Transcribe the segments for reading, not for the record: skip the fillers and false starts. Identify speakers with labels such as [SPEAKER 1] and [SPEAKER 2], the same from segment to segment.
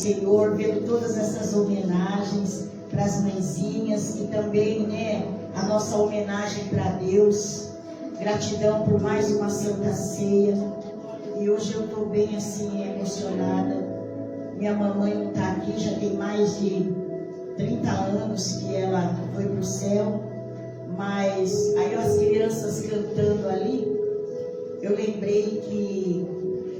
[SPEAKER 1] Senhor, vendo todas essas homenagens para as mãezinhas e também, a nossa homenagem para Deus. Gratidão por mais uma Santa Ceia. E hoje eu estou bem assim, emocionada. Minha mamãe não está aqui, já tem mais de 30 anos que ela foi para o céu. Mas aí as crianças cantando ali, eu lembrei que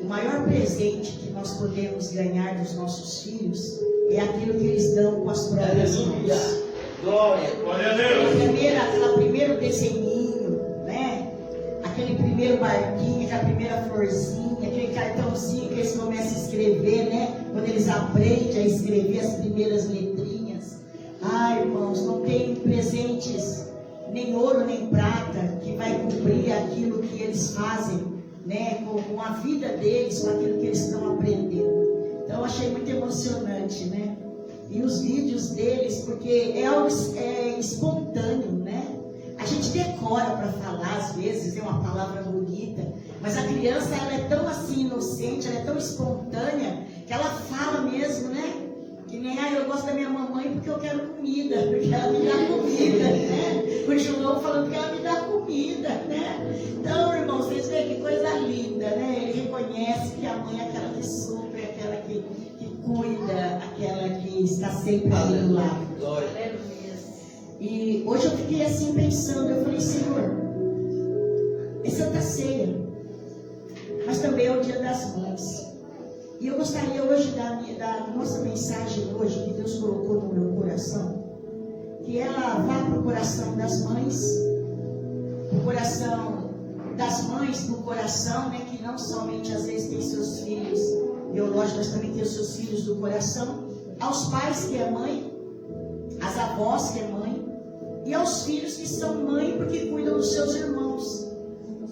[SPEAKER 1] o maior presente que nós podemos ganhar dos nossos filhos é aquilo que eles dão com as próprias mãos.
[SPEAKER 2] Glória a Deus.
[SPEAKER 1] Aquele primeiro desenhinho, aquele primeiro barquinho, aquela primeira florzinha, aquele cartãozinho que eles começam a escrever, quando eles aprendem a escrever as primeiras letrinhas. Ai, irmãos, não tem presentes, nem ouro nem prata, que vai cumprir aquilo que eles fazem, com a vida deles, com aquilo que eles estão aprendendo. Então eu achei muito emocionante, E os vídeos deles, porque é algo espontâneo, A gente decora para falar, às vezes, é uma palavra bonita, mas a criança, ela é tão assim inocente, ela é tão espontânea, que ela fala mesmo, Que nem, eu gosto da minha mamãe porque eu quero comida, porque ela me dá comida, O João falando que ela me dá comida, Então, irmãos, vocês veem que coisa linda, Ele reconhece que a mãe é aquela que supre, aquela que cuida, aquela que está sempre ali do lado. E hoje eu fiquei assim pensando, eu falei, Senhor, é Santa Ceia, mas também é o Dia das Mães. E eu gostaria hoje da nossa mensagem hoje, que Deus colocou no meu coração, que ela vá para o coração das mães, o coração das mães, no coração, que não somente às vezes tem seus filhos biológicos, mas também tem os seus filhos do coração, aos pais que é mãe, às avós que é mãe, e aos filhos que são mãe porque cuidam dos seus irmãos.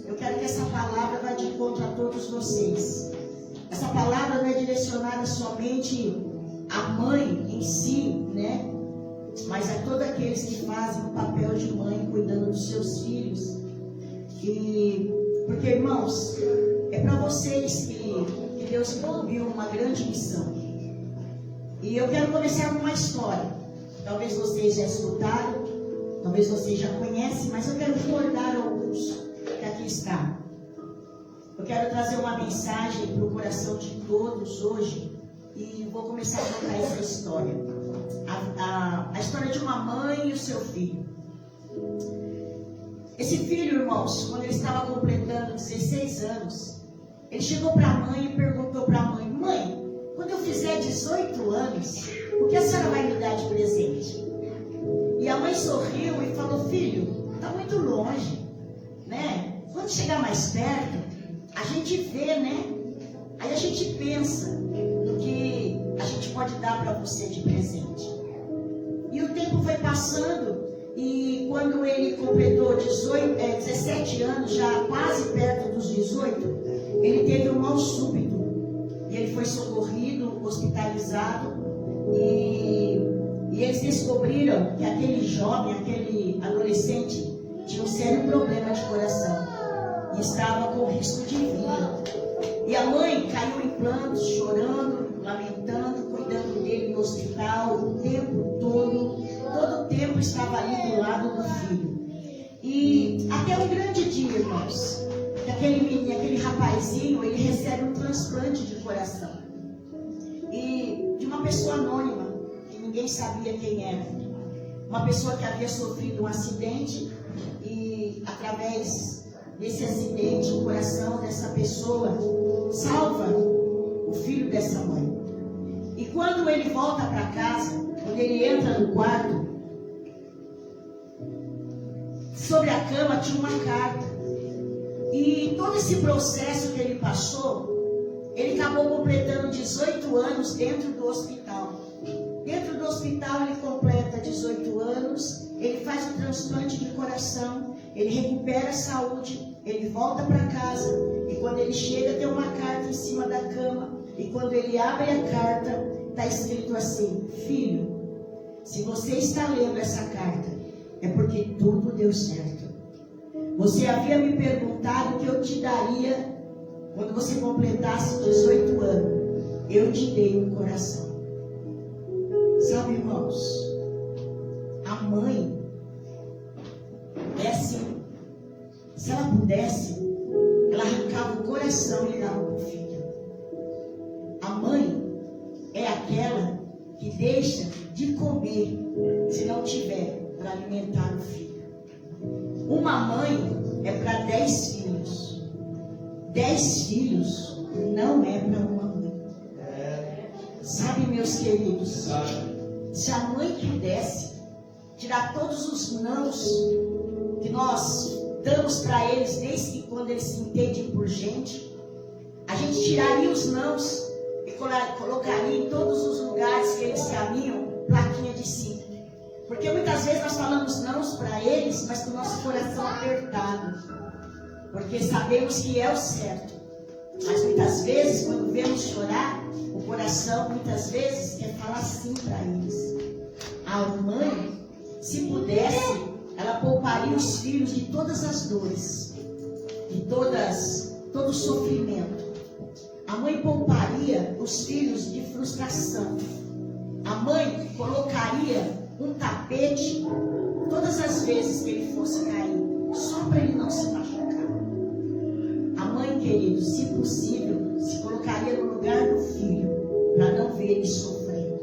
[SPEAKER 1] Eu quero que essa palavra vá de encontro a todos vocês. Essa palavra não é direcionada somente à mãe em si, mas a todos aqueles que fazem o papel de mãe cuidando dos seus filhos. Porque, irmãos, é para vocês que Deus incumbiu uma grande missão. E eu quero começar com uma história. Talvez vocês já escutaram, talvez vocês já conhecem, mas eu quero recordar alguns que aqui está. Eu quero trazer uma mensagem para o coração de todos hoje e vou começar a contar essa história. A história de uma mãe e o seu filho. Esse filho, irmãos, quando ele estava completando 16 anos, ele chegou para a mãe e perguntou para a mãe: Mãe, quando eu fizer 18 anos, o que a senhora vai me dar de presente? E a mãe sorriu e falou: Filho, está muito longe, Quando chegar mais perto, a gente vê, Aí a gente pensa no que a gente pode dar para você de presente. E o tempo foi passando e quando ele completou 17 anos, já quase perto dos 18, ele teve um mal súbito. E ele foi socorrido, hospitalizado e eles descobriram que aquele jovem, aquele adolescente, tinha um sério problema de coração. E estava com risco de vida. E a mãe caiu em prantos, chorando, lamentando, cuidando dele no hospital o tempo todo o tempo estava ali do lado do filho. E até um grande dia, irmãos, que aquele menino, aquele rapazinho, ele recebe um transplante de coração. E de uma pessoa anônima, que ninguém sabia quem era. Uma pessoa que havia sofrido um acidente e através desse acidente, o coração dessa pessoa salva o filho dessa mãe. E quando ele volta para casa, quando ele entra no quarto, sobre a cama tinha uma carta. E todo esse processo que ele passou, ele acabou completando 18 anos dentro do hospital. Dentro do hospital ele completa 18 anos, ele faz o transplante de coração, ele recupera a saúde, ele volta para casa e quando ele chega tem uma carta em cima da cama e quando ele abre a carta está escrito assim: Filho, se você está lendo essa carta é porque tudo deu certo. Você havia me perguntado o que eu te daria quando você completasse 18 anos. Eu te dei um coração. mãe é assim. Se ela pudesse, ela arrancava o coração e dava para o filho. A mãe é aquela que deixa de comer se não tiver para alimentar o filho. Uma mãe é para 10 filhos. 10 filhos não é para uma mãe. Sabe, meus queridos, se a mãe pudesse tirar todos os nãos que nós damos para eles desde que quando eles se entendem por gente, a gente tiraria os nãos e colocaria em todos os lugares que eles caminham plaquinha de sim. Porque muitas vezes nós falamos nãos para eles, mas com o nosso coração apertado, porque sabemos que é o certo. Mas muitas vezes, quando vemos chorar, o coração muitas vezes quer falar sim para eles. A mãe, se pudesse, ela pouparia os filhos de todas as dores, de todo o sofrimento. A mãe pouparia os filhos de frustração. A mãe colocaria um tapete todas as vezes que ele fosse cair, só para ele não se machucar. A mãe, querido, se possível, se colocaria no lugar do filho, para não ver ele sofrendo.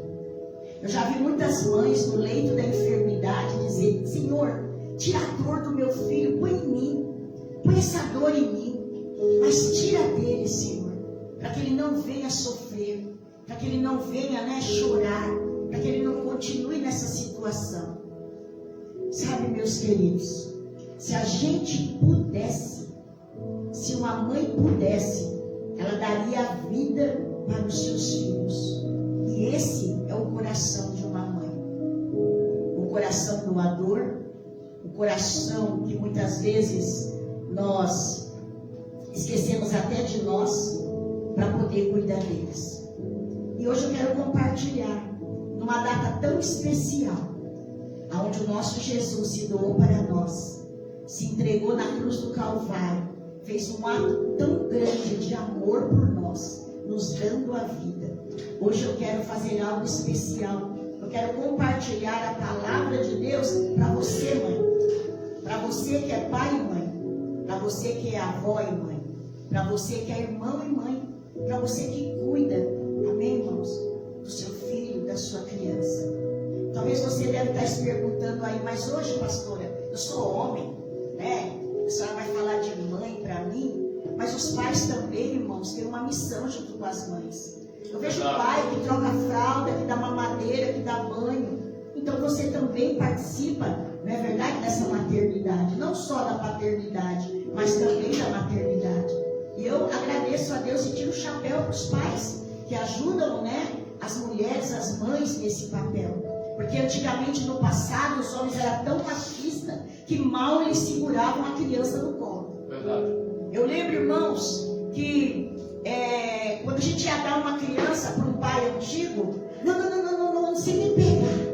[SPEAKER 1] Eu já vi muitas mães no leito da enfermidade dizer: Senhor, tira a dor do meu filho, põe em mim, põe essa dor em mim, mas tira dele, Senhor, para que ele não venha sofrer, para que ele não venha chorar, para que ele não continue nessa situação. Sabe, meus queridos, se a gente pudesse, se uma mãe pudesse, ela daria a vida para os seus filhos. E esse é o coração de uma mãe. O coração doador, o coração que muitas vezes nós esquecemos até de nós para poder cuidar deles. E hoje eu quero compartilhar, numa data tão especial, onde o nosso Jesus se doou para nós, se entregou na cruz do Calvário, fez um ato tão grande de amor por nós, nos dando a vida. Hoje eu quero fazer algo especial. Eu quero compartilhar a palavra de Deus para você, mãe. Para você que é pai e mãe. Para você que é avó e mãe. Para você que é irmão e mãe. Para você que cuida, amém, irmãos, do seu filho, da sua criança. Talvez você deve estar se perguntando aí: mas hoje, pastora, eu sou homem, né? A senhora vai falar de mãe para mim? Mas os pais também, irmãos, têm uma missão junto com as mães. Eu vejo pai que troca fralda, que dá mamadeira, que dá banho. Então você também participa, não é verdade, dessa maternidade. Não só da paternidade, mas também da maternidade. E eu agradeço a Deus e tiro o chapéu para os pais que ajudam, né, as mulheres, as mães nesse papel. Porque antigamente, no passado, os homens eram tão machistas que mal eles seguravam a criança no colo. Verdade. Eu lembro, irmãos, que quando a gente ia dar uma criança para um pai antigo, não sei nem pegar.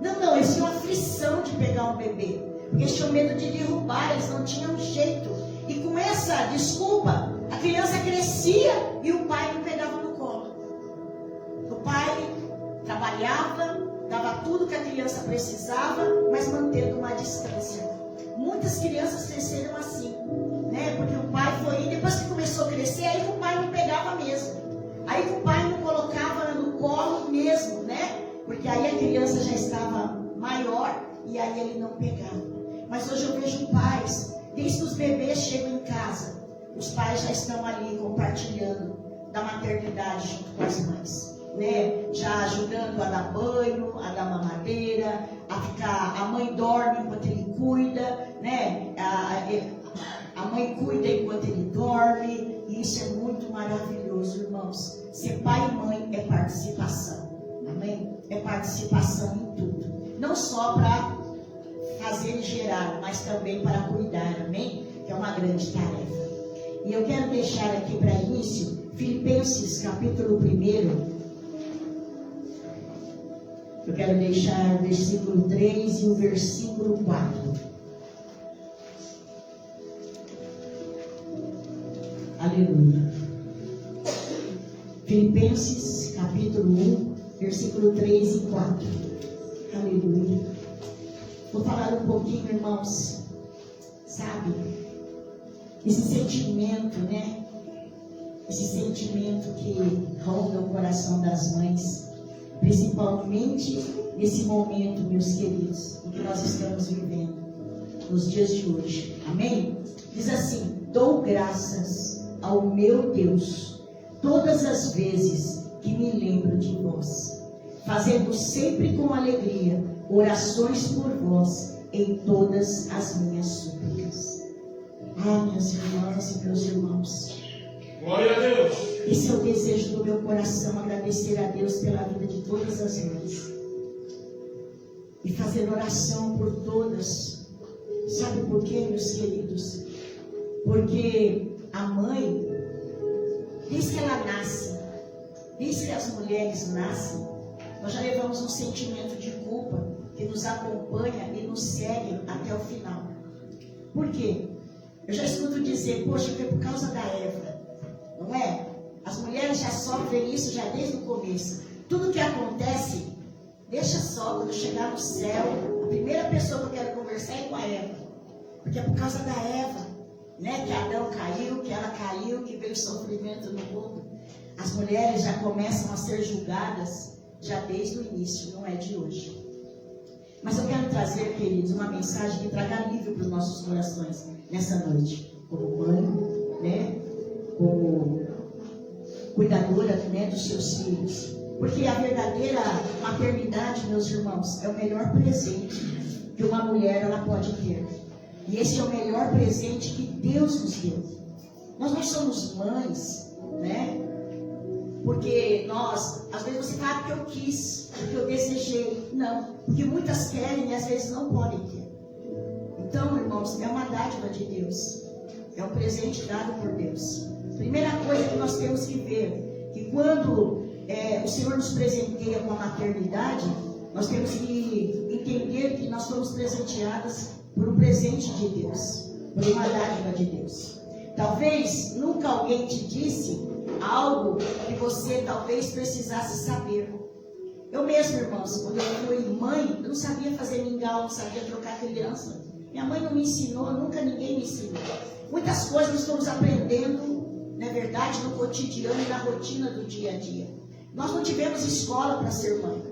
[SPEAKER 1] Não, eles tinham aflição de pegar um bebê, porque eles tinham medo de derrubar, eles não tinham jeito. E com essa desculpa, a criança crescia e o pai não pegava no colo. O pai trabalhava, dava tudo que a criança precisava, mas mantendo uma distância. Muitas crianças cresceram assim, né? Porque o pai foi, e depois que começou a crescer, aí que o pai não pegava mesmo. Aí que o pai não colocava no colo mesmo, né? Porque aí a criança já estava maior e aí ele não pegava. Mas hoje eu vejo pais, desde que os bebês chegam em casa, os pais já estão ali compartilhando da maternidade junto com as mães, né? Já ajudando a dar banho, a dar mamadeira, a mãe dorme enquanto ele cuida, né? A mãe cuida enquanto ele dorme, e isso é muito maravilhoso, irmãos. Ser pai e mãe é participação, amém? É participação em tudo, não só para fazer e gerar, mas também para cuidar, amém? Que é uma grande tarefa. E eu quero deixar aqui para início Filipenses capítulo 1. Eu quero deixar o versículo 3 e o versículo 4. Aleluia. Filipenses capítulo 1, versículo 3 e 4. Aleluia. Vou falar um pouquinho, irmãos, sabe? Esse sentimento, né? Esse sentimento que ronda o coração das mães, principalmente nesse momento, meus queridos, em que nós estamos vivendo, nos dias de hoje. Amém? Diz assim: dou graças ao meu Deus todas as vezes que me lembro de vós, fazendo sempre com alegria orações por vós em todas as minhas súplicas. Ah, minhas irmãs e meus irmãos,
[SPEAKER 2] glória a Deus.
[SPEAKER 1] Esse é o desejo do meu coração, agradecer a Deus pela vida de todas as mães e fazer oração por todas. Sabe por quê, meus queridos? Porque a mãe, desde que ela nasce, desde que as mulheres nascem, nós já levamos um sentimento de culpa que nos acompanha e nos segue até o final. Por quê? Eu já escuto dizer: poxa, foi por causa da Eva. Não é? As mulheres já sofrem isso já desde o começo. Tudo que acontece, deixa só, quando eu chegar no céu, a primeira pessoa que eu quero conversar é com a Eva. Porque é por causa da Eva, né? Que Adão caiu, que ela caiu, que veio sofrimento no mundo. As mulheres já começam a ser julgadas já desde o início, não é de hoje. Mas eu quero trazer, queridos, uma mensagem que traga alívio para os nossos corações nessa noite. Como mãe, né? Como cuidadora, né, dos seus filhos. Porque a verdadeira maternidade, meus irmãos, é o melhor presente que uma mulher ela pode ter. E esse é o melhor presente que Deus nos deu. Nós não somos mães, né? Porque nós, às vezes você fala porque eu quis, porque eu desejei. Não, porque muitas querem e às vezes não podem ter. Então, irmãos, é uma dádiva de Deus. É um presente dado por Deus. Primeira coisa que nós temos que ver, que quando o Senhor nos presenteia com a maternidade, nós temos que entender que nós somos presenteadas por um presente de Deus, por uma dádiva de Deus. Talvez nunca alguém te disse algo que você talvez precisasse saber. Eu mesmo, irmãos, quando eu fui mãe, eu não sabia fazer mingau, não sabia trocar criança. Minha mãe não me ensinou, nunca ninguém me ensinou. Muitas coisas nós estamos aprendendo, na verdade, no cotidiano e na rotina do dia a dia. Nós não tivemos escola para ser mãe.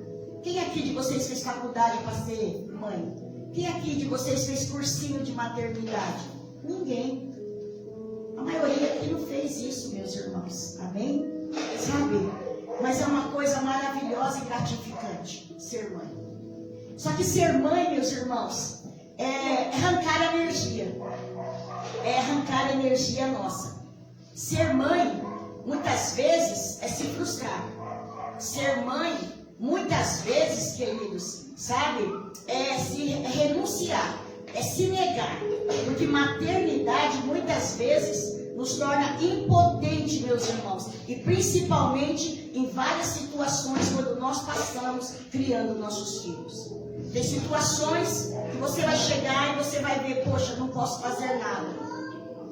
[SPEAKER 1] Quem aqui de vocês fez faculdade para ser mãe? Quem aqui de vocês fez cursinho de maternidade? Ninguém. A maioria aqui não fez isso, meus irmãos. Amém? Sabe? Mas é uma coisa maravilhosa e gratificante ser mãe. Só que ser mãe, meus irmãos, é arrancar a energia. É arrancar a energia nossa. Ser mãe, muitas vezes, é se frustrar. Ser mãe, muitas vezes, queridos, sabe, é renunciar, é se negar. Porque maternidade, muitas vezes, nos torna impotente, meus irmãos. E principalmente em várias situações quando nós passamos criando nossos filhos. Tem situações que você vai chegar e você vai ver: poxa, não posso fazer nada.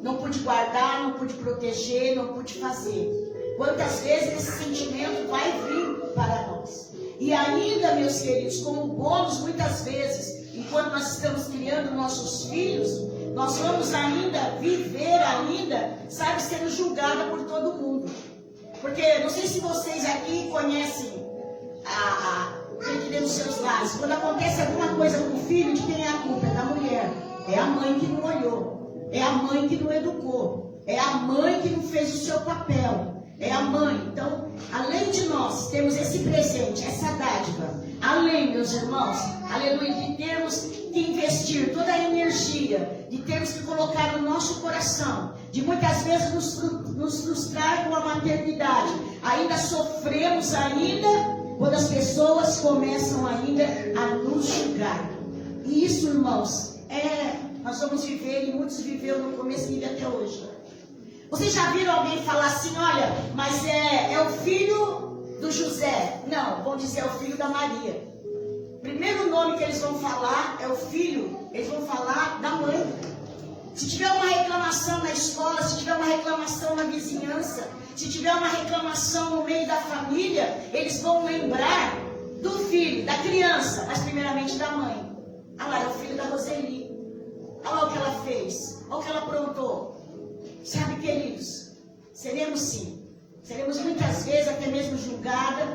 [SPEAKER 1] Não pude guardar, não pude proteger, não pude fazer. Quantas vezes esse sentimento vai vir para nós? E ainda, meus queridos, como bônus, muitas vezes, enquanto nós estamos criando nossos filhos, nós vamos ainda viver sabe, sendo julgada por todo mundo. Porque, não sei se vocês aqui conhecem gente dentro dos seus lares. Quando acontece alguma coisa com o filho, de quem é a culpa? É da mulher. É a mãe que não olhou. É a mãe que não educou. É a mãe que não fez o seu papel. É a mãe. Então, além de nós termos esse presente, essa dádiva, além, meus irmãos, aleluia, de termos que investir toda a energia, de termos que colocar no nosso coração, de muitas vezes nos frustrar com a maternidade, ainda sofremos quando as pessoas começam ainda a nos julgar. E isso, irmãos, nós vamos viver, e muitos viveram no começo e vivem até hoje. Vocês já viram alguém falar assim: olha, mas é o filho do José? Não, vão dizer: é o filho da Maria. Primeiro nome que eles vão falar é o filho, eles vão falar da mãe. Se tiver uma reclamação na escola, se tiver uma reclamação na vizinhança, se tiver uma reclamação no meio da família, eles vão lembrar do filho, da criança, mas primeiramente da mãe. A Ah lá, é o filho da Roseli. Olha lá o que ela fez. Olha o que ela aprontou. Sabe, queridos, seremos sim. Seremos muitas vezes até mesmo julgadas.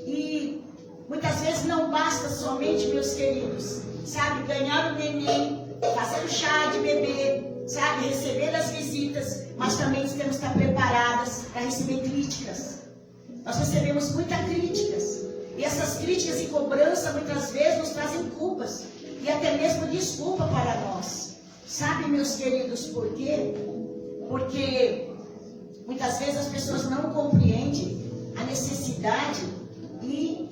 [SPEAKER 1] E muitas vezes não basta somente, meus queridos, sabe, ganhar o neném, fazer o chá de bebê, sabe, receber as visitas, mas também temos que estar preparadas para receber críticas. Nós recebemos muitas críticas. E essas críticas e cobrança muitas vezes nos trazem culpas. E até mesmo desculpa para nós. Sabe, meus queridos, por quê? Porque muitas vezes as pessoas não compreendem a necessidade e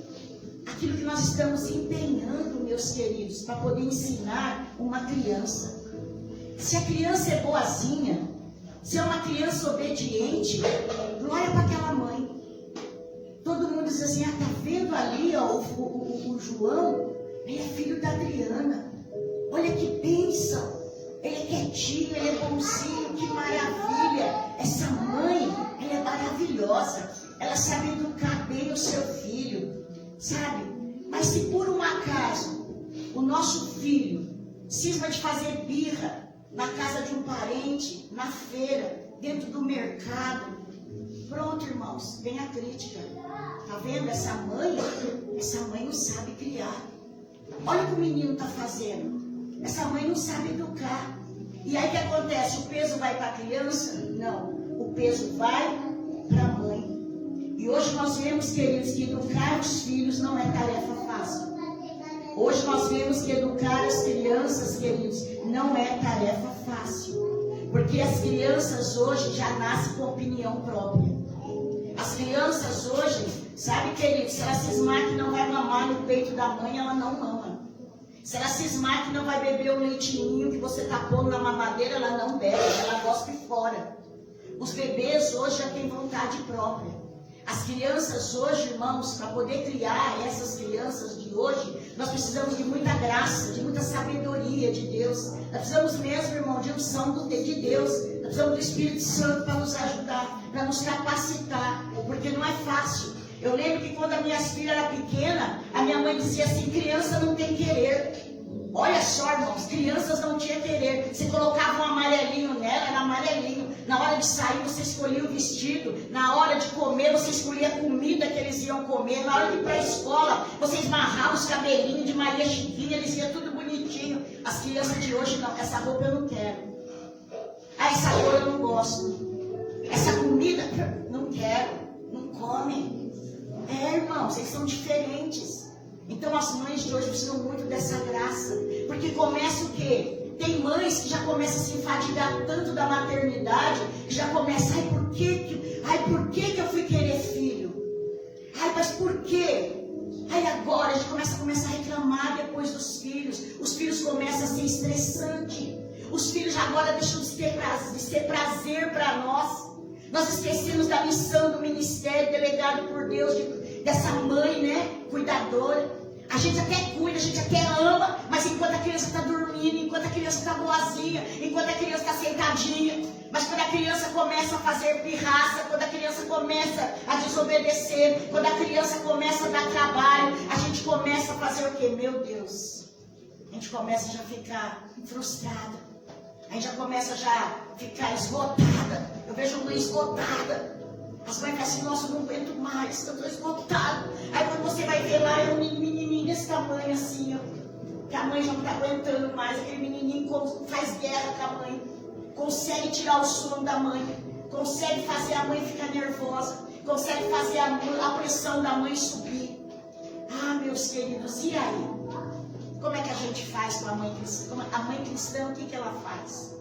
[SPEAKER 1] aquilo que nós estamos empenhando, meus queridos, para poder ensinar uma criança. Se a criança é boazinha, se é uma criança obediente, glória para aquela mãe. Todo mundo diz assim, tá vendo ali, ó, o João? Ele é filho da Adriana. Olha que bênção. Ele é quietinho, ele é bonzinho, que maravilha. Essa mãe, ela é maravilhosa. Ela sabe educar bem o seu filho, sabe? Mas se por um acaso o nosso filho cisma de fazer birra na casa de um parente, na feira, dentro do mercado, pronto, irmãos, vem a crítica. Tá vendo? Essa mãe não sabe criar. Olha o que o menino está fazendo. Essa mãe não sabe educar. E aí o que acontece? O peso vai para a criança? Não. O peso vai para a mãe. E hoje nós vemos, queridos, que educar os filhos não é tarefa fácil. Hoje nós vemos que educar as crianças, queridos, não é tarefa fácil. Porque as crianças hoje já nascem com opinião própria. As crianças hoje, sabe, queridos, se ela cismar que não vai mamar no peito da mãe, ela não mama. Se ela cismar que não vai beber o leitinho que você está pondo na mamadeira, ela não bebe, ela gospe fora. Os bebês hoje já têm vontade própria. As crianças hoje, irmãos, para poder criar essas crianças de hoje, nós precisamos de muita graça, de muita sabedoria de Deus. Nós precisamos mesmo, irmão, de unção de Deus. Nós precisamos do Espírito Santo para nos ajudar, para nos capacitar, porque não é fácil. Eu lembro que quando as minhas filhas eram pequenas, a minha mãe dizia assim, criança não tem querer. Olha só, irmãos, crianças não tinham querer. Você colocava um amarelinho nela, era amarelinho. Na hora de sair, você escolhia o vestido. Na hora de comer, você escolhia a comida que eles iam comer. Na hora de ir para a escola, você esmarrava os cabelinhos de Maria Chiquinha, eles iam tudo bonitinho. As crianças de hoje, não. Essa roupa eu não quero. Ah, essa cor eu não gosto. Essa comida, não quero. Não comem. É, irmãos, vocês são diferentes. Então as mães de hoje precisam muito dessa graça. Porque começa o quê? Tem mães que já começam a se enfadigar tanto da maternidade, que já começam, por que eu fui querer filho? Ai, mas por quê? Aí agora a gente começa a reclamar depois dos filhos. Os filhos começam a ser estressantes. Os filhos agora deixam de ser prazer para nós. Nós esquecemos da missão do ministério delegado por Deus, dessa mãe, né, cuidadora. A gente até cuida, a gente até ama, mas enquanto a criança está dormindo, enquanto a criança está boazinha, enquanto a criança está sentadinha. Mas quando a criança começa a fazer pirraça, quando a criança começa a desobedecer, quando a criança começa a dar trabalho, a gente começa a fazer o quê? Meu Deus, a gente começa já a ficar frustrada. A gente já começa a ficar esgotada. Eu vejo mãe esgotada. As mães ficam assim, nossa, eu não aguento mais, eu estou esgotada. Aí quando você vai ver lá, é um menininho desse tamanho assim, ó, que a mãe já não está aguentando mais. Aquele menininho faz guerra com a mãe, consegue tirar o sono da mãe, consegue fazer a mãe ficar nervosa, consegue fazer a pressão da mãe subir. Ah, meus queridos, e aí? Como é que a gente faz com a mãe cristã? A mãe cristã, o que ela faz?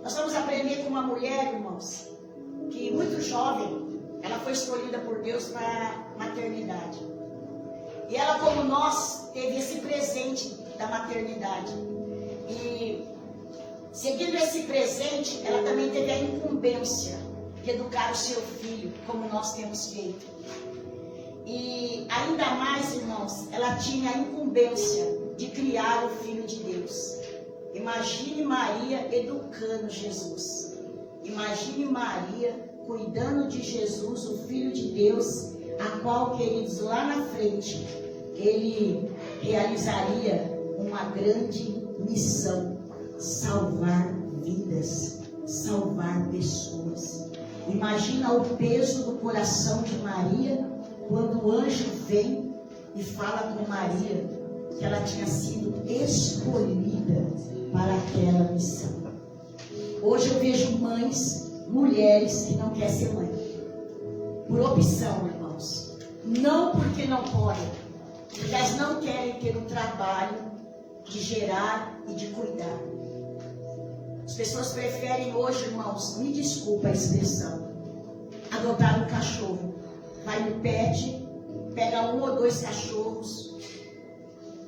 [SPEAKER 1] Nós vamos aprender com uma mulher, irmãos, que muito jovem, ela foi escolhida por Deus para a maternidade. E ela, como nós, teve esse presente da maternidade. E, seguindo esse presente, ela também teve a incumbência de educar o seu filho, como nós temos feito. E, ainda mais, irmãos, ela tinha a incumbência de criar o Filho de Deus. Imagine Maria educando Jesus. Imagine Maria cuidando de Jesus, o Filho de Deus, a qual, queridos, lá na frente, ele realizaria uma grande missão: salvar vidas, salvar pessoas. Imagina o peso do coração de Maria quando o anjo vem e fala com Maria que ela tinha sido escolhida para aquela missão. Hoje eu vejo mães, mulheres que não querem ser mãe, por opção, irmãos, não porque não podem, porque elas não querem ter o trabalho de gerar e de cuidar. As pessoas preferem hoje, irmãos, me desculpa a expressão, adotar um cachorro. Vai no pet, pega 1 ou 2 cachorros,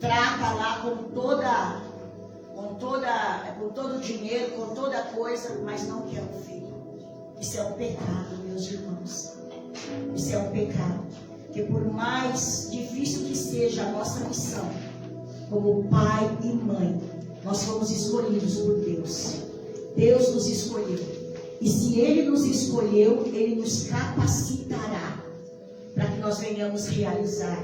[SPEAKER 1] trata lá com todo o dinheiro, com toda a coisa, mas não quer um filho. Isso é um pecado, meus irmãos. Isso é um pecado. Porque por mais difícil que seja a nossa missão, como pai e mãe, nós fomos escolhidos por Deus. Deus nos escolheu. E se Ele nos escolheu, Ele nos capacitará para que nós venhamos realizar,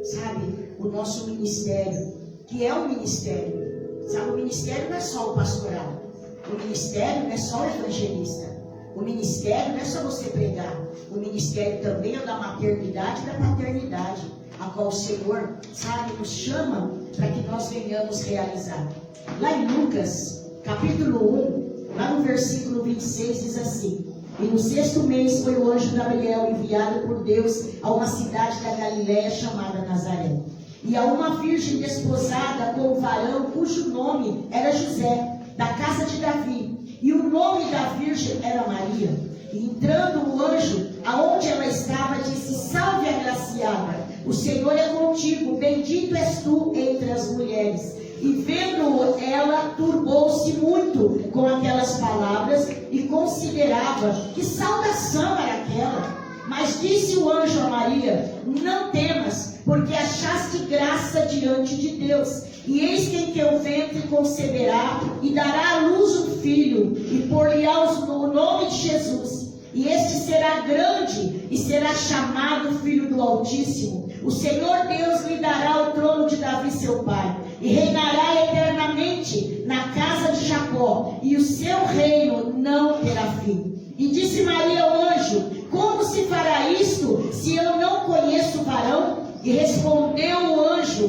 [SPEAKER 1] sabe, o nosso ministério, que é um ministério. Sabe, o ministério não é só o pastoral. O ministério não é só o evangelista. O ministério não é só você pregar. O ministério também é o da maternidade e da paternidade, a qual o Senhor, sabe, nos chama para que nós venhamos realizar. Lá em Lucas, capítulo 1, lá no versículo 26, diz assim: e no 6º mês foi o anjo Gabriel enviado por Deus a uma cidade da Galiléia chamada Nazaré. E a uma virgem desposada com um varão cujo nome era José, da casa de Davi. E o nome da virgem era Maria. E entrando o anjo, aonde ela estava, disse: salve, agraciada, o Senhor é contigo, bendito és tu entre as mulheres. E vendo ela, turbou-se muito com aquelas palavras e considerava que saudação era aquela. Mas disse o anjo a Maria: não temas, porque achaste graça diante de Deus. E eis que em teu ventre conceberá e dará à luz um filho, e por-lhe-á o nome de Jesus. E este será grande e será chamado Filho do Altíssimo. O Senhor Deus lhe dará o trono de Davi seu pai, e reinará eternamente na casa de Jacó, e o seu reino não terá fim. E disse Maria ao anjo: como se fará isto, se eu não conheço o varão? E respondeu o anjo: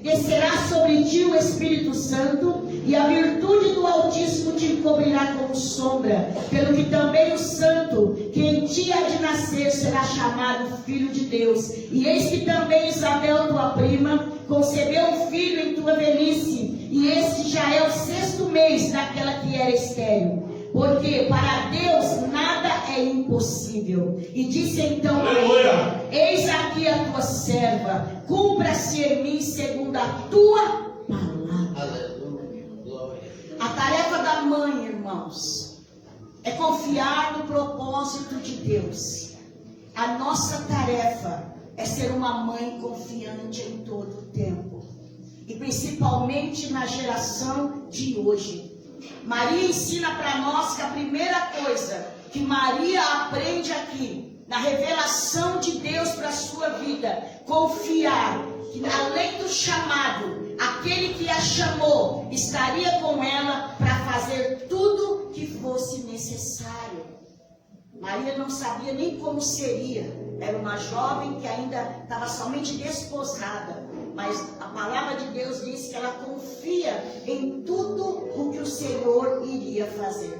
[SPEAKER 1] descerá sobre ti o Espírito Santo, e a virtude do Altíssimo te encobrirá como sombra, pelo que também o santo que em ti há de nascer será chamado Filho de Deus. E eis que também Isabel, tua prima, concebeu um filho em tua velhice, e este já é o 6º mês daquela que era estéril. Porque para Deus nada é impossível. E disse então Maria: eis aqui a tua serva, cumpra-se em mim segundo a tua palavra.
[SPEAKER 2] Aleluia. Glória.
[SPEAKER 1] A tarefa da mãe, irmãos, é confiar no propósito de Deus. A nossa tarefa é ser uma mãe confiante em todo o tempo, e principalmente na geração de hoje. Maria ensina para nós que a primeira coisa que Maria aprende aqui, na revelação de Deus para a sua vida, confiar que além do chamado, aquele que a chamou estaria com ela para fazer tudo que fosse necessário. Maria não sabia nem como seria, era uma jovem que ainda estava somente desposada, mas a palavra de Deus diz que ela confia em tudo o que o Senhor iria fazer.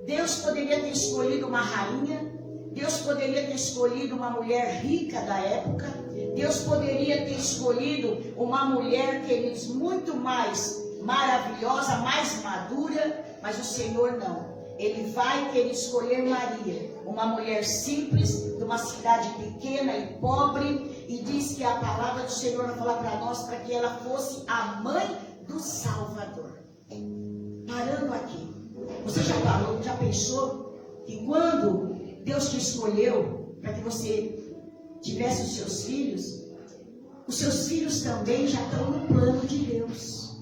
[SPEAKER 1] Deus poderia ter escolhido uma rainha, Deus poderia ter escolhido uma mulher rica da época, Deus poderia ter escolhido uma mulher, queridos, muito mais maravilhosa, mais madura, mas o Senhor não. Ele vai querer escolher Maria, uma mulher simples, de uma cidade pequena e pobre, e diz que a palavra do Senhor vai falar para nós para que ela fosse a mãe do Salvador. Parando aqui, você já pensou que quando Deus te escolheu para que você tivesse os seus filhos também já estão no plano de Deus,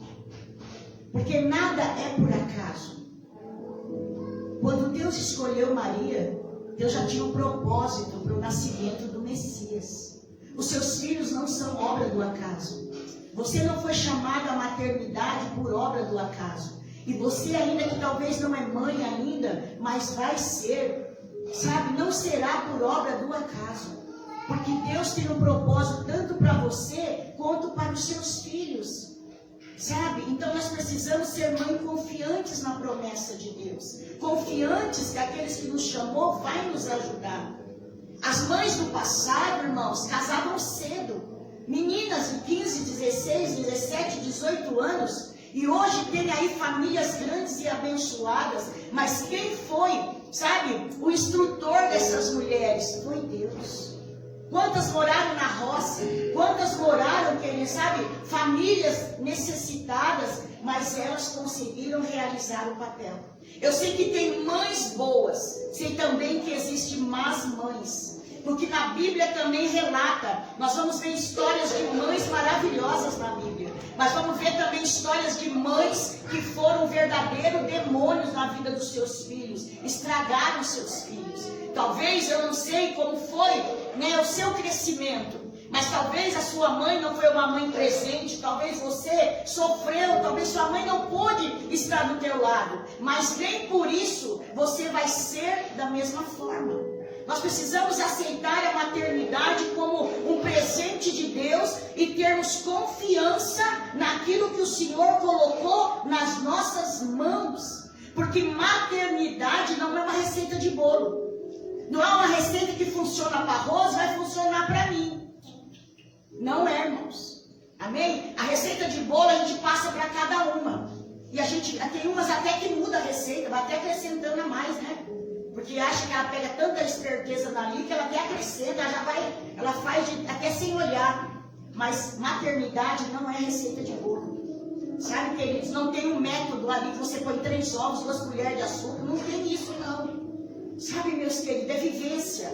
[SPEAKER 1] porque nada é por acaso. Quando Deus escolheu Maria, Deus já tinha um propósito para o nascimento do Messias. Os seus filhos não são obra do acaso. Você não foi chamado à maternidade por obra do acaso. E você ainda que talvez não é mãe ainda, mas vai ser, sabe, não será por obra do acaso. Porque Deus tem um propósito tanto para você quanto para os seus filhos. Sabe? Então nós precisamos ser mães confiantes na promessa de Deus. Confiantes que aqueles que nos chamou vai nos ajudar. As mães do passado, irmãos, casavam cedo. Meninas de 15, 16, 17, 18 anos. E hoje tem aí famílias grandes e abençoadas. Mas quem foi, sabe, o instrutor dessas mulheres? Foi Deus. Quantas moraram na roça? Quantas moraram, quem sabe, famílias necessitadas, mas elas conseguiram realizar o papel. Eu sei que tem mães boas, sei também que existem más mães, porque na Bíblia também relata, nós vamos ver histórias de mães maravilhosas na Bíblia, mas vamos ver também histórias de mães que foram verdadeiros demônios na vida dos seus filhos, estragaram seus filhos. Talvez, eu não sei como foi, né, o seu crescimento, mas talvez a sua mãe não foi uma mãe presente, talvez você sofreu, talvez sua mãe não pôde estar do teu lado, mas nem por isso você vai ser da mesma forma. Nós precisamos aceitar a maternidade como um presente de Deus e termos confiança naquilo que o Senhor colocou nas nossas mãos, porque maternidade não é uma receita de bolo. Não é uma receita que funciona para arroz, vai funcionar para mim. Não é, irmãos. Amém? A receita de bolo a gente passa para cada uma. E a gente tem umas até que muda a receita, vai até acrescentando a mais, né? Porque acha que ela pega tanta esperteza dali que ela até acrescenta, ela faz até sem olhar. Mas maternidade não é receita de bolo. Sabe, queridos? Não tem um método ali que você põe 3 ovos, 2 colheres de açúcar. Não tem isso, não. Sabe, meus queridos, é vivência,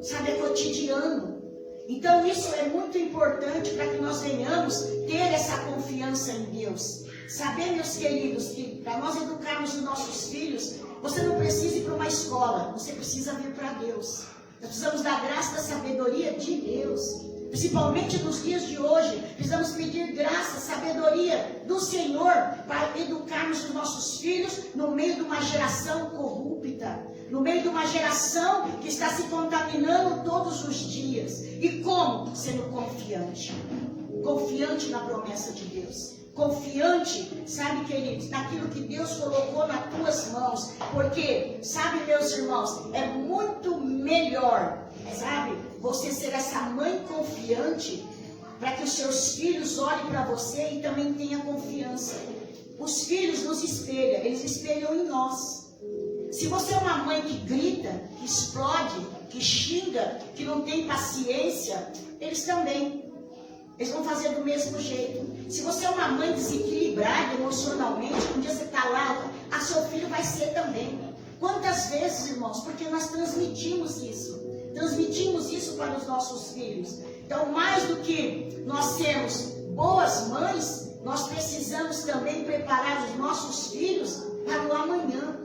[SPEAKER 1] sabe, é cotidiano. Então isso é muito importante para que nós venhamos ter essa confiança em Deus. Saber, meus queridos, que para nós educarmos os nossos filhos, você não precisa ir para uma escola, você precisa vir para Deus. Nós precisamos da graça e da sabedoria de Deus. Principalmente nos dias de hoje, precisamos pedir graça, sabedoria do Senhor para educarmos os nossos filhos no meio de uma geração corrupta, no meio de uma geração que está se contaminando todos os dias. E como? Sendo confiante. Confiante na promessa de Deus. Confiante, sabe, queridos, naquilo que Deus colocou nas tuas mãos. Porque, sabe, meus irmãos, é muito melhor, sabe, você ser essa mãe confiante para que os seus filhos olhem para você e também tenham confiança. Os filhos nos espelham, eles espelham em nós. Se você é uma mãe que grita, que explode, que xinga, que não tem paciência, eles também. Eles vão fazer do mesmo jeito. Se você é uma mãe desequilibrada emocionalmente, um dia você está lá, a seu filho vai ser também. Quantas vezes, irmãos? Porque nós transmitimos isso. Transmitimos isso para os nossos filhos. Então, mais do que nós sermos boas mães, nós precisamos também preparar os nossos filhos para o amanhã.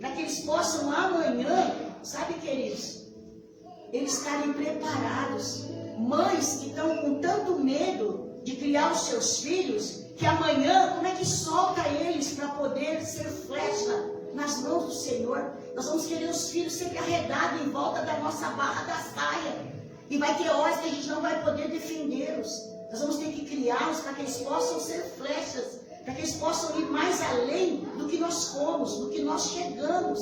[SPEAKER 1] Para que eles possam amanhã, sabe, queridos, eles estarem preparados. Mães que estão com tanto medo de criar os seus filhos, que amanhã, como é que solta eles para poder ser flecha nas mãos do Senhor? Nós vamos querer os filhos sempre arredados em volta da nossa barra da saia. E vai ter horas que a gente não vai poder defendê-los. Nós vamos ter que criá-los para que eles possam ser flechas, para que eles possam ir mais além do que nós fomos, do que nós chegamos.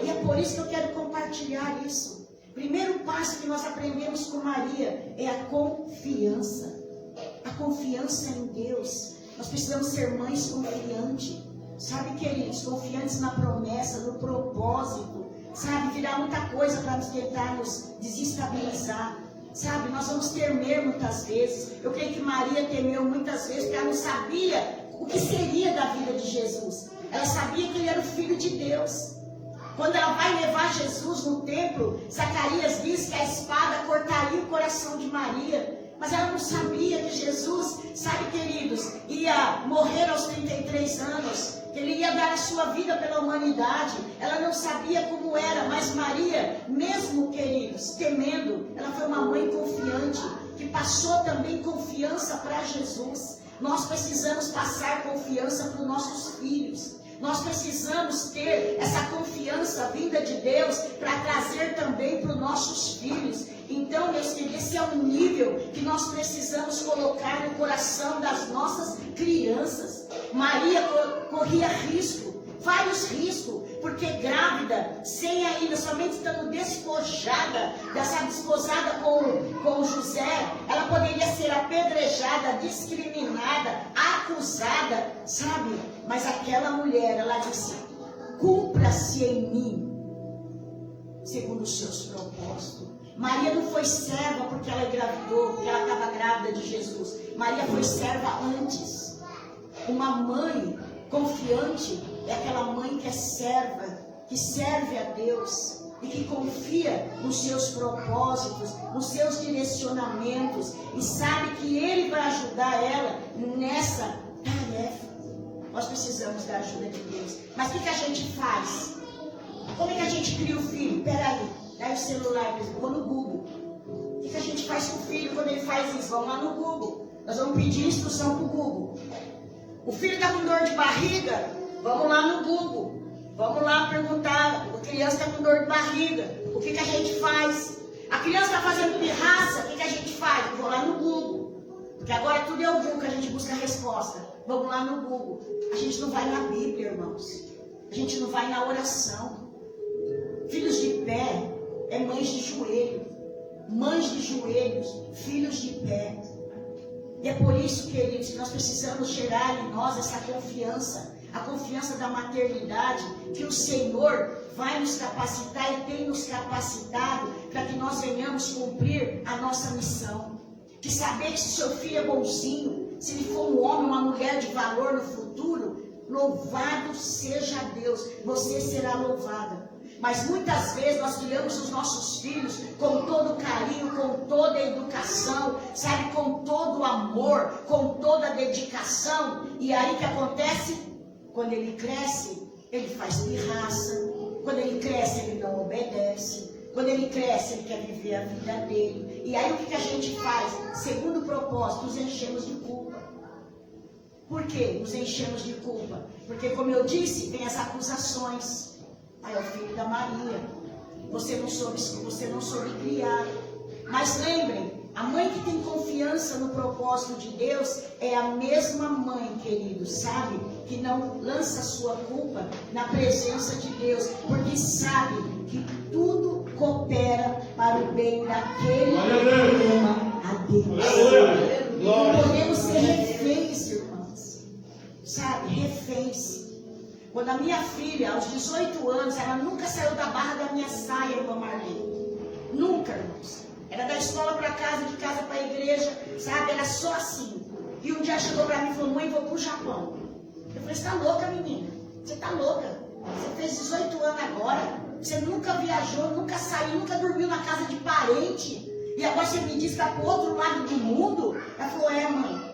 [SPEAKER 1] E é por isso que eu quero compartilhar isso. Primeiro passo que nós aprendemos com Maria é a confiança. A confiança em Deus. Nós precisamos ser mães confiantes. Sabe, queridos, confiantes na promessa, no propósito. Sabe, virar muita coisa para nos tentar nos desestabilizar. Sabe, nós vamos temer muitas vezes. Eu creio que Maria temeu muitas vezes porque ela não sabia o que seria da vida de Jesus. Ela sabia que ele era o Filho de Deus. Quando ela vai levar Jesus no templo, Zacarias diz que a espada cortaria o coração de Maria. Mas ela não sabia que Jesus, sabe, queridos, ia morrer aos 33 anos, que ele ia dar a sua vida pela humanidade. Ela não sabia como era, mas Maria, mesmo, queridos, temendo, ela foi uma mãe confiante. que passou também confiança para Jesus. Nós precisamos passar confiança para os nossos filhos. Nós precisamos ter essa confiança vinda de Deus para trazer também para os nossos filhos. Então, meus queridos, esse é um nível que nós precisamos colocar no coração das nossas crianças. Maria corria risco, vários riscos, porque grávida, sem ainda, somente estando despojada, desposada com José, ela poderia ser apedrejada, discriminada, acusada, sabe? Mas aquela mulher, ela disse: cumpra-se em mim, segundo os seus propósitos. Maria não foi serva porque ela engravidou, porque ela estava grávida de Jesus. Maria foi serva antes. Uma mãe confiante é aquela mãe que é serva, que serve a Deus e que confia nos seus propósitos, nos seus direcionamentos e sabe que Ele vai ajudar ela nessa tarefa. Nós precisamos da ajuda de Deus. Mas o que a gente faz? Como é que a gente cria o filho? Peraí, dá o celular, vou no Google. O que a gente faz com o filho quando ele faz isso? Vamos lá no Google. Nós vamos pedir instrução para o Google. O filho está com dor de barriga? Vamos lá no Google. Vamos lá perguntar. A criança está com dor de barriga. O que a gente faz? A criança está fazendo pirraça. O que a gente faz? Vou lá no Google. Porque agora tudo é o Google que a gente busca a resposta. Vamos lá no Google. A gente não vai na Bíblia, irmãos. A gente não vai na oração. Filhos de pé é mães de joelho. Mães de joelhos, filhos de pé. E é por isso, queridos, que nós precisamos gerar em nós essa confiança. A confiança da maternidade, que o Senhor vai nos capacitar e tem nos capacitado para que nós venhamos cumprir a nossa missão. Que saber que se seu filho é bonzinho, se ele for um homem, uma mulher de valor no futuro, louvado seja Deus, você será louvada. Mas muitas vezes nós criamos os nossos filhos com todo carinho, com toda a educação, sabe, com todo o amor, com toda a dedicação. E aí o que acontece? Quando ele cresce, ele faz pirraça. Quando ele cresce, ele não obedece. Quando ele cresce, ele quer viver a vida dele. E aí o que a gente faz? Segundo o propósito, nos enchemos de culpa. Por que nos enchemos de culpa? Porque, como eu disse, vem as acusações. Aí é o filho da Maria. Você não soube criar. Mas lembrem, a mãe que tem confiança no propósito de Deus é a mesma mãe, queridos, sabe? Que não lança sua culpa na presença de Deus, porque sabe que tudo coopera para o bem daquele que ama a Deus. Não podemos ser reféns, irmãos. Sabe? Reféns. Quando a minha filha, aos 18 anos, ela nunca saiu da barra da minha saia, irmã Marlene. Nunca, irmãos. Era da escola para casa, de casa para a igreja, sabe? Era só assim. E um dia chegou para mim e falou: mãe, vou para o Japão. Eu falei: você está louca, menina? Você está louca? Você fez 18 anos agora. Você nunca viajou, nunca saiu, nunca dormiu na casa de parente. E agora você me diz que está para o outro lado do mundo? Ela falou: é, mãe.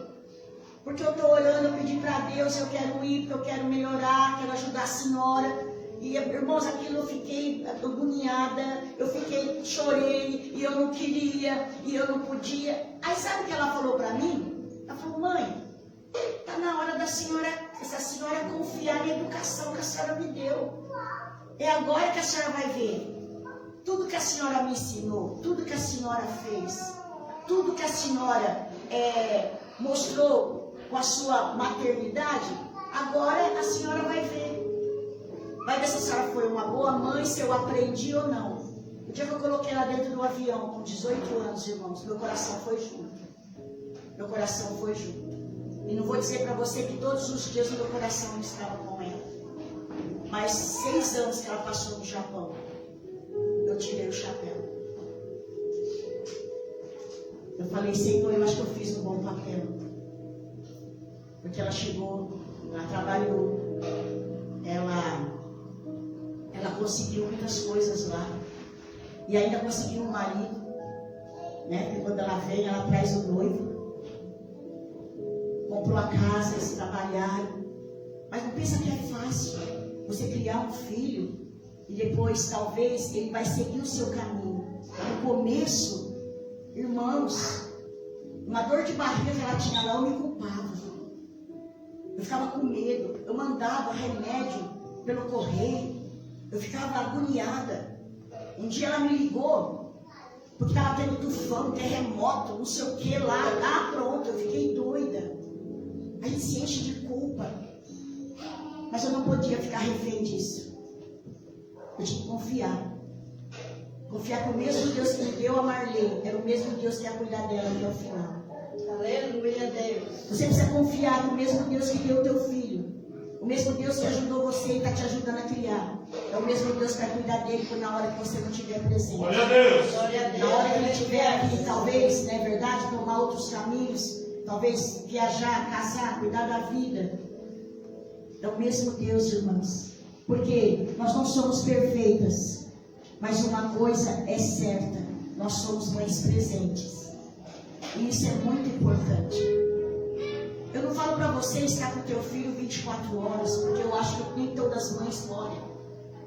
[SPEAKER 1] Porque eu estou orando, eu pedi para Deus, eu quero ir, porque eu quero melhorar, quero ajudar a senhora. E, irmãos, aquilo eu fiquei agoniada, chorei, e eu não queria, e eu não podia. Aí sabe o que ela falou para mim? Ela falou: mãe, está na hora da senhora, essa senhora confiar na educação que a senhora me deu. É agora que a senhora vai ver. Tudo que a senhora me ensinou, tudo que a senhora fez, tudo que a senhora mostrou com a sua maternidade, agora a senhora vai ver. Vai ver se a senhora foi uma boa mãe, se eu aprendi ou não. O dia que eu coloquei ela dentro do avião, com 18 anos, irmãos, meu coração foi junto. Meu coração foi junto. E não vou dizer para você que todos os dias o meu coração estava com ela. Mas 6 anos que ela passou no Japão, eu tirei o chapéu. Eu falei: Senhor, eu acho que eu fiz um bom papel. Porque ela chegou, ela trabalhou, ela conseguiu muitas coisas lá. E ainda conseguiu um marido, né? Porque quando ela vem, ela traz o noivo. Comprou a casa, eles trabalharam. Mas não pensa que é fácil você criar um filho e depois, talvez, ele vai seguir o seu caminho. No começo, irmãos, uma dor de barriga que ela tinha lá, eu me culpava. Eu ficava com medo, eu mandava remédio pelo correio, eu ficava agoniada. Um dia ela me ligou, porque estava tendo tufão, terremoto, não sei o que lá, pronto, eu fiquei doida. A gente se enche de culpa, mas eu não podia ficar refém disso. Eu tinha que confiar. Confiar que o mesmo Deus que me deu a Marlene era o mesmo Deus que ia cuidar dela até o final. Aleluia, Deus. Você precisa confiar no mesmo Deus que deu o teu filho. O mesmo Deus que ajudou você e está te ajudando a criar. É o mesmo Deus que vai cuidar dele na hora que você não estiver presente.
[SPEAKER 2] Glória a Deus.
[SPEAKER 1] Na hora que ele estiver aqui, talvez, não é verdade, tomar outros caminhos, talvez viajar, casar, cuidar da vida. É o mesmo Deus, irmãos. Porque nós não somos perfeitas, mas uma coisa é certa: nós somos mães presentes. E isso é muito importante. Eu não falo para você estar com o teu filho 24 horas, porque eu acho que nem todas as mães podem.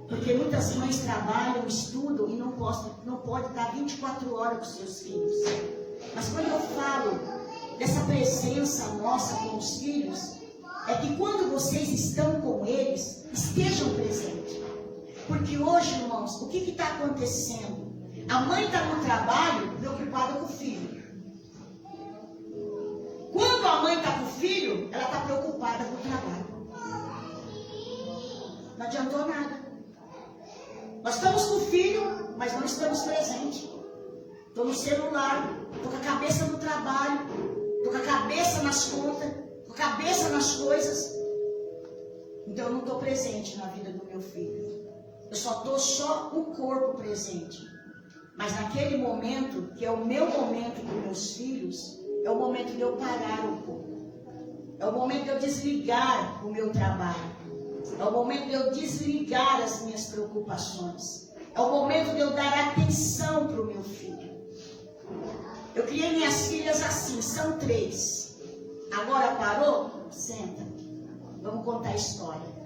[SPEAKER 1] Porque muitas mães trabalham, estudam e não podem estar 24 horas com seus filhos. Mas quando eu falo dessa presença nossa com os filhos, é que quando vocês estão com eles, estejam presentes. Porque hoje, irmãos, o que está acontecendo? A mãe está no trabalho preocupada com o filho. Quando a mãe está com o filho, ela está preocupada com o trabalho. Não adiantou nada. Nós estamos com o filho, mas não estamos presentes. Estou no celular, estou com a cabeça no trabalho, estou com a cabeça nas contas, estou com a cabeça nas coisas. Então eu não estou presente na vida do meu filho. Eu só estou o corpo presente. Mas naquele momento, que é o meu momento com meus filhos, é o momento de eu parar um pouco. É o momento de eu desligar o meu trabalho. É o momento de eu desligar as minhas preocupações. É o momento de eu dar atenção para o meu filho. Eu criei minhas filhas assim, são 3. Agora parou? Senta. Vamos contar a história.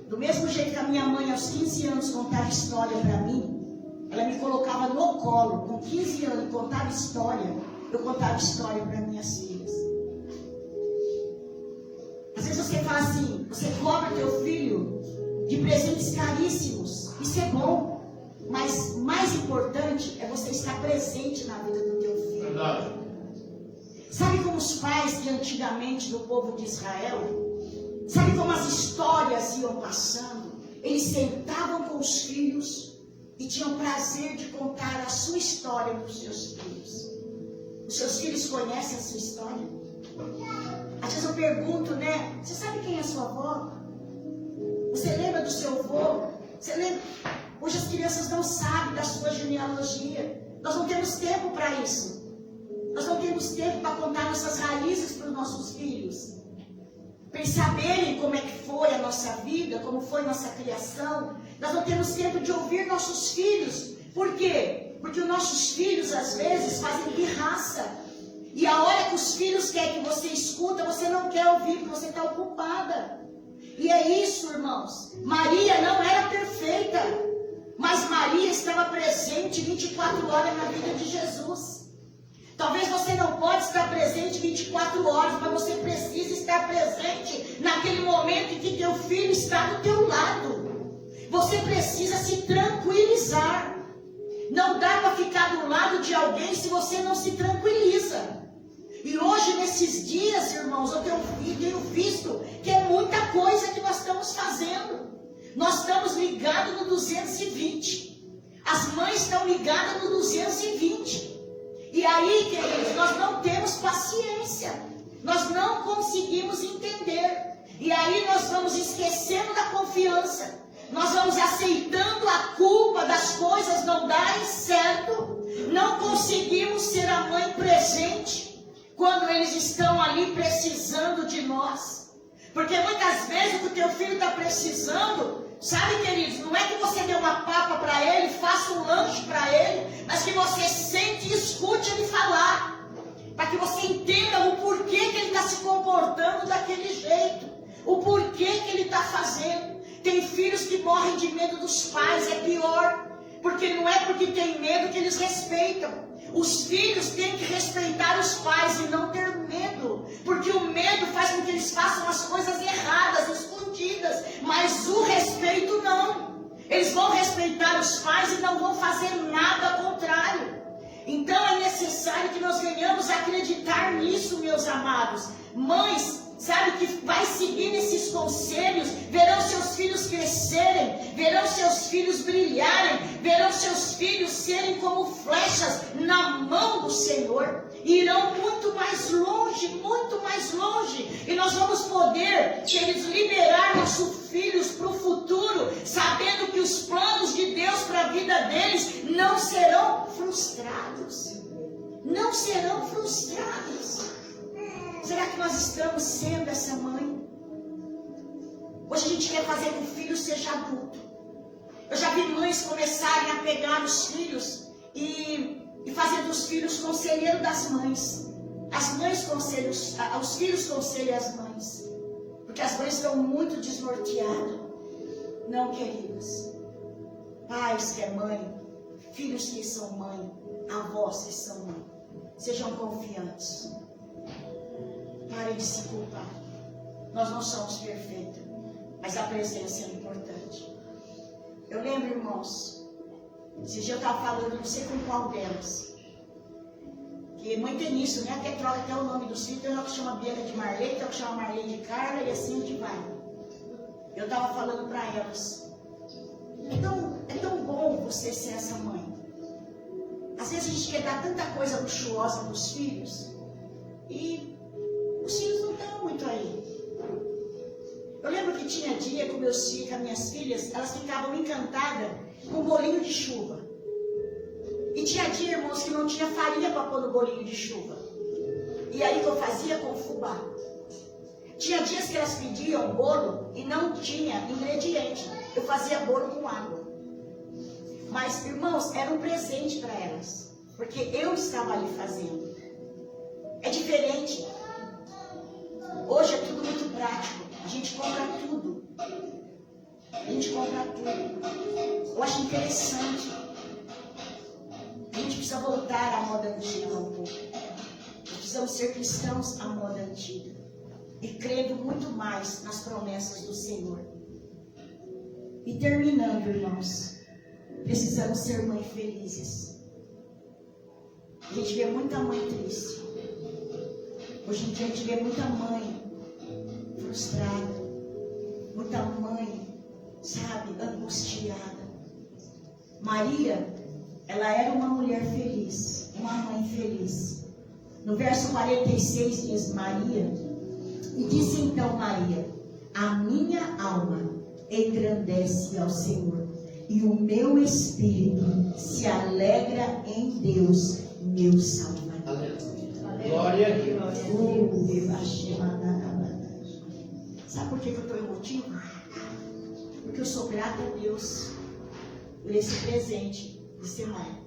[SPEAKER 1] Do mesmo jeito que a minha mãe, aos 15 anos, contava história para mim, ela me colocava no colo, com 15 anos, e contava história. Eu contava história para minhas filhas. Às vezes você fala assim, você cobra teu filho de presentes caríssimos. Isso é bom. Mas mais importante é você estar presente na vida do teu filho.
[SPEAKER 2] Verdade.
[SPEAKER 1] Sabe como os pais de antigamente do povo de Israel, sabe como as histórias iam passando? Eles sentavam com os filhos e tinham prazer de contar a sua história para os seus filhos. Os seus filhos conhecem a sua história? Às vezes eu pergunto, né? Você sabe quem é a sua avó? Você lembra do seu avô? Você lembra? Hoje as crianças não sabem da sua genealogia. Nós não temos tempo para isso. Nós não temos tempo para contar nossas raízes para os nossos filhos. Para eles saberem como é que foi a nossa vida, como foi nossa criação. Nós não temos tempo de ouvir nossos filhos. Por quê? Porque os nossos filhos, às vezes, fazem pirraça. E a hora que os filhos querem que você escuta, você não quer ouvir, porque você está ocupada. E é isso, irmãos. Maria não era perfeita, mas Maria estava presente 24 horas na vida de Jesus. Talvez você não pode estar presente 24 horas, mas você precisa estar presente naquele momento em que teu filho está do teu lado. Você precisa se tranquilizar. Não dá para ficar do lado de alguém se você não se tranquiliza. E hoje, nesses dias, irmãos, eu tenho visto que é muita coisa que nós estamos fazendo. Nós estamos ligados no 220. As mães estão ligadas no 220. E aí, queridos, nós não temos paciência. Nós não conseguimos entender. E aí nós vamos esquecendo da confiança. Nós vamos aceitando a culpa das coisas não darem certo. Não conseguimos ser a mãe presente quando eles estão ali precisando de nós. Porque muitas vezes o que o teu filho está precisando, sabe, queridos, não é que você dê uma papa para ele, faça um lanche para ele, mas que você sente e escute ele falar. Para que você entenda o porquê que ele está se comportando daquele jeito. O porquê que ele está fazendo. Tem filhos que morrem de medo dos pais, é pior. Porque não é porque tem medo que eles respeitam. Os filhos têm que respeitar os pais e não ter medo, porque o medo faz com que eles façam as coisas erradas, escondidas, mas o respeito não. Eles vão respeitar os pais e não vão fazer nada contrário. Então é necessário que nós venhamos a acreditar nisso, meus amados. Mães, sabe, que vai seguir esses conselhos, verão seus filhos crescerem, verão seus filhos brilharem, verão seus filhos serem como flechas na mão do Senhor. E irão muito mais longe. E nós vamos poder, queridos, liberar nossos filhos para o futuro, sabendo que os planos de Deus para a vida deles não serão frustrados. Não serão frustrados. Será que nós estamos sendo essa mãe? Hoje a gente quer fazer que o filho seja adulto. Eu já vi mães começarem a pegar os filhos e fazer dos filhos conselheiro das mães. As mães conselham, os filhos conselham as mães. Porque as mães estão muito desnorteadas. Não, queridas. Pais que é mãe, filhos que são mãe, avós que são mãe. Sejam confiantes. Parem de se culpar. Nós não somos perfeitos, mas a presença é importante. Eu lembro, irmãos, esse dia eu estava falando, não sei com qual delas, que mãe tem isso, né? Até troca até o nome dos filhos, tem uma que chama Bianca de Marley, tem uma que chama Marley de Carla, e assim a gente vai. Eu estava falando para elas, é tão bom você ser essa mãe. Às vezes a gente quer dar tanta coisa luxuosa para os filhos, e os filhos não estão muito aí. Eu lembro que tinha dia com meus filhos, com as minhas filhas, elas ficavam encantadas com bolinho de chuva. E tinha dia, irmãos, que não tinha farinha para pôr no bolinho de chuva. E aí que eu fazia com fubá. Tinha dias que elas pediam bolo e não tinha ingrediente. Eu fazia bolo com água. Mas, irmãos, era um presente para elas. Porque eu estava ali fazendo. É diferente. Hoje é tudo muito prático. A gente compra tudo. Eu acho interessante. A gente precisa voltar à moda antiga um pouco. Precisamos ser cristãos à moda antiga. E crendo muito mais nas promessas do Senhor. E terminando, irmãos, precisamos ser mães felizes. A gente vê muita mãe triste. Hoje em dia a gente vê muita mãe frustrada, muita mãe, sabe, angustiada. Maria, ela era uma mulher feliz, uma mãe feliz. No verso 46 diz Maria, e disse então Maria: a minha alma engrandece ao Senhor, e o meu espírito se alegra em Deus, meu Salvador.
[SPEAKER 2] Glória a Deus.
[SPEAKER 1] Sabe por que eu estou emotiva? Porque eu sou grata a Deus por esse presente de ser mãe.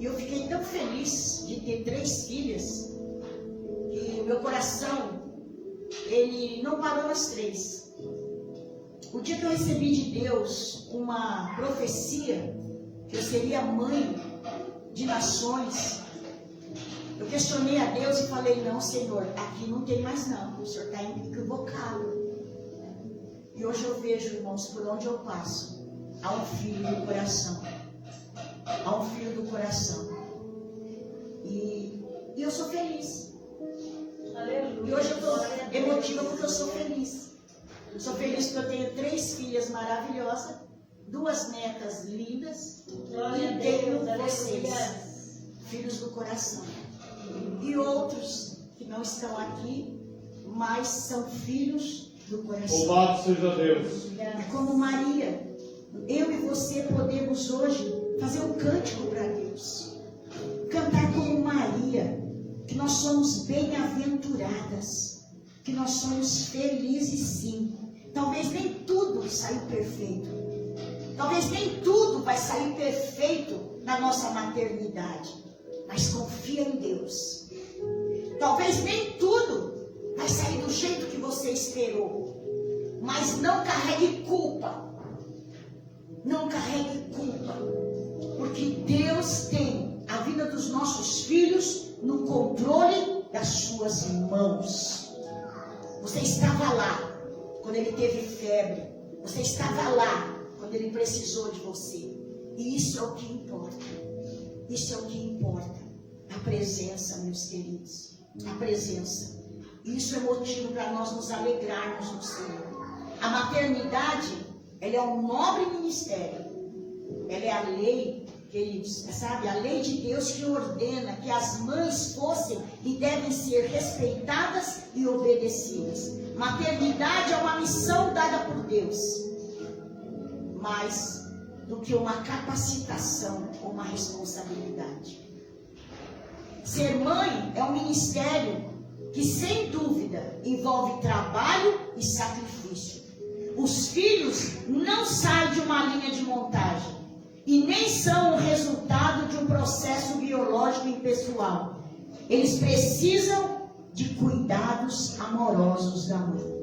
[SPEAKER 1] E eu fiquei tão feliz de ter 3 filhas que o meu coração, ele não parou nas 3. O dia que eu recebi de Deus uma profecia que eu seria mãe de nações, eu questionei a Deus e falei: não, Senhor, aqui não tem mais não, o Senhor está equivocado. E hoje eu vejo, irmãos, por onde eu passo, há um filho do coração. Há um filho do coração. E eu sou feliz. E hoje eu estou emotiva porque eu sou feliz. Eu sou feliz porque eu tenho 3 filhas maravilhosas, 2 netas lindas, e tenho vocês, filhos do coração. E outros que não estão aqui, mas são filhos do coração.
[SPEAKER 2] Louvado seja Deus.
[SPEAKER 1] Como Maria, eu e você podemos hoje fazer um cântico para Deus. Cantar como Maria, que nós somos bem-aventuradas, que nós somos felizes sim. Talvez nem tudo saia perfeito. Talvez nem tudo vai sair perfeito na nossa maternidade. Mas confia em Deus. Talvez nem tudo vai sair do jeito que você esperou. Mas não carregue culpa. Não carregue culpa. Porque Deus tem filhos no controle das suas mãos. Você estava lá quando ele teve febre. Você estava lá quando ele precisou de você. E isso é o que importa. Isso é o que importa. A presença, meus queridos. A presença. Isso é motivo para nós nos alegrarmos no Senhor. A maternidade, ela é um nobre ministério. Ela é a lei, queridos, sabe? A lei de Deus que ordena que as mães fossem e devem ser respeitadas e obedecidas. Maternidade é uma missão dada por Deus. Mais do que uma capacitação ou uma responsabilidade. Ser mãe é um ministério que, sem dúvida, envolve trabalho e sacrifício. Os filhos não saem de uma linha de montagem e nem são o resultado de um processo biológico e pessoal. Eles precisam de cuidados amorosos da mãe.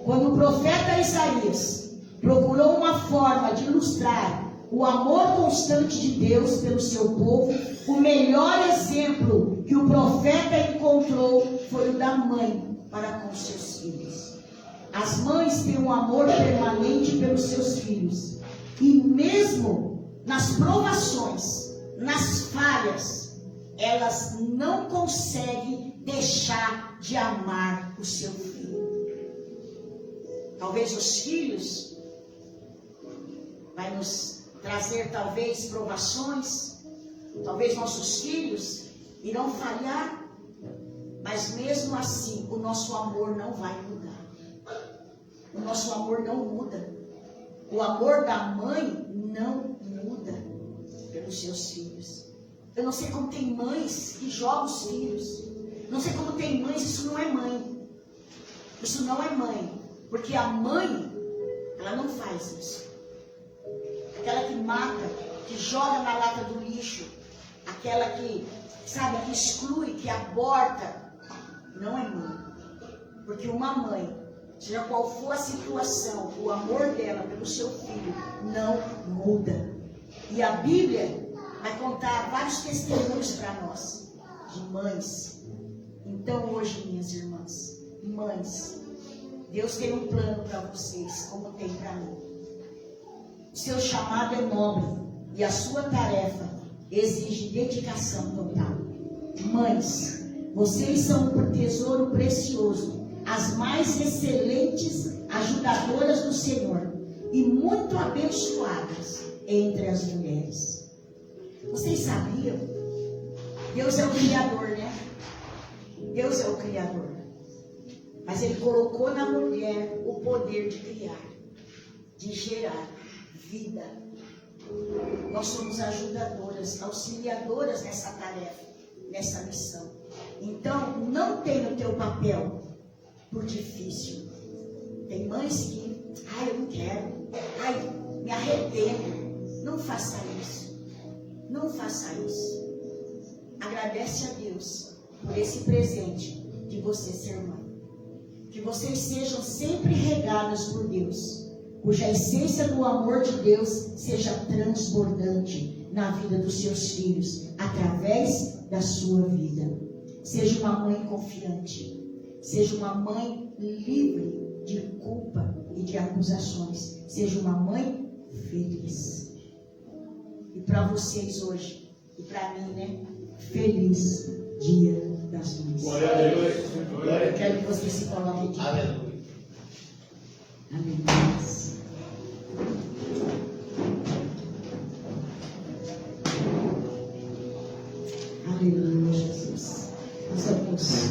[SPEAKER 1] Quando o profeta Isaías procurou uma forma de ilustrar o amor constante de Deus pelo seu povo, o melhor exemplo que o profeta encontrou foi o da mãe para com seus filhos. As mães têm um amor permanente pelos seus filhos. E mesmo nas provações, nas falhas, elas não conseguem deixar de amar o seu filho. Talvez os filhos vai nos trazer talvez provações, talvez nossos filhos irão falhar, mas mesmo assim o nosso amor não vai mudar. O nosso amor não muda. O amor da mãe não muda pelos seus filhos. Eu não sei como tem mães que jogam os filhos. Não sei como tem mães, isso não é mãe. Isso não é mãe. Porque a mãe, ela não faz isso. Aquela que mata, que joga na lata do lixo, aquela que, sabe, que exclui, que aborta, não é mãe. Porque uma mãe, seja qual for a situação, o amor dela pelo seu filho não muda. E a Bíblia vai contar vários testemunhos para nós, de mães. Então hoje, minhas irmãs, mães, Deus tem um plano para vocês, como tem para mim. Seu chamado é nobre e a sua tarefa exige dedicação total. Mães, vocês são um tesouro precioso, as mais excelentes ajudadoras do Senhor e muito abençoadas entre as mulheres. Vocês sabiam? Deus é o Criador, né? Deus é o Criador. Mas Ele colocou na mulher o poder de criar, de gerar vida. Nós somos ajudadoras, auxiliadoras nessa tarefa, nessa missão. Então, não tem o teu papel por difícil. Tem mães que, eu não quero, me arrependo. Não faça isso. Não faça isso. Agradece a Deus por esse presente de você ser mãe. Que vocês sejam sempre regadas por Deus, cuja essência do amor de Deus seja transbordante na vida dos seus filhos, através da sua vida. Seja uma mãe confiante, seja uma mãe livre de culpa e de acusações, seja uma mãe feliz. E para vocês hoje, e para mim, né? Feliz Dia das Mães.
[SPEAKER 2] Glória a Deus.
[SPEAKER 1] Eu quero que você se coloque de pé.
[SPEAKER 2] Aleluia.
[SPEAKER 1] Aleluia. Aleluia, Jesus. Nós vamos.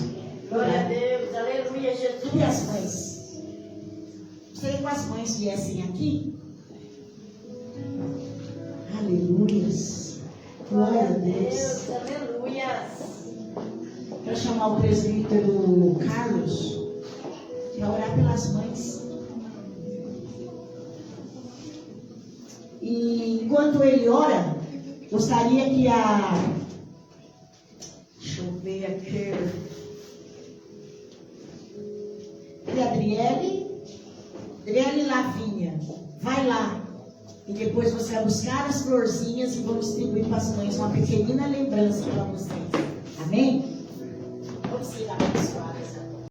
[SPEAKER 3] Glória a Deus, aleluia, Jesus.
[SPEAKER 1] E as mães? Gostaria que as mães viessem aqui. Aleluia. Glória a Deus.
[SPEAKER 3] Aleluia.
[SPEAKER 1] Quero chamar o presbítero Carlos para orar pelas mães. E enquanto ele ora, gostaria que deixa eu ver aqui. E a Adriele Lavinha, vai lá. E depois você vai buscar as florzinhas e vou distribuir para as mães uma pequenina lembrança para vocês. Amém? Vamos ir lá.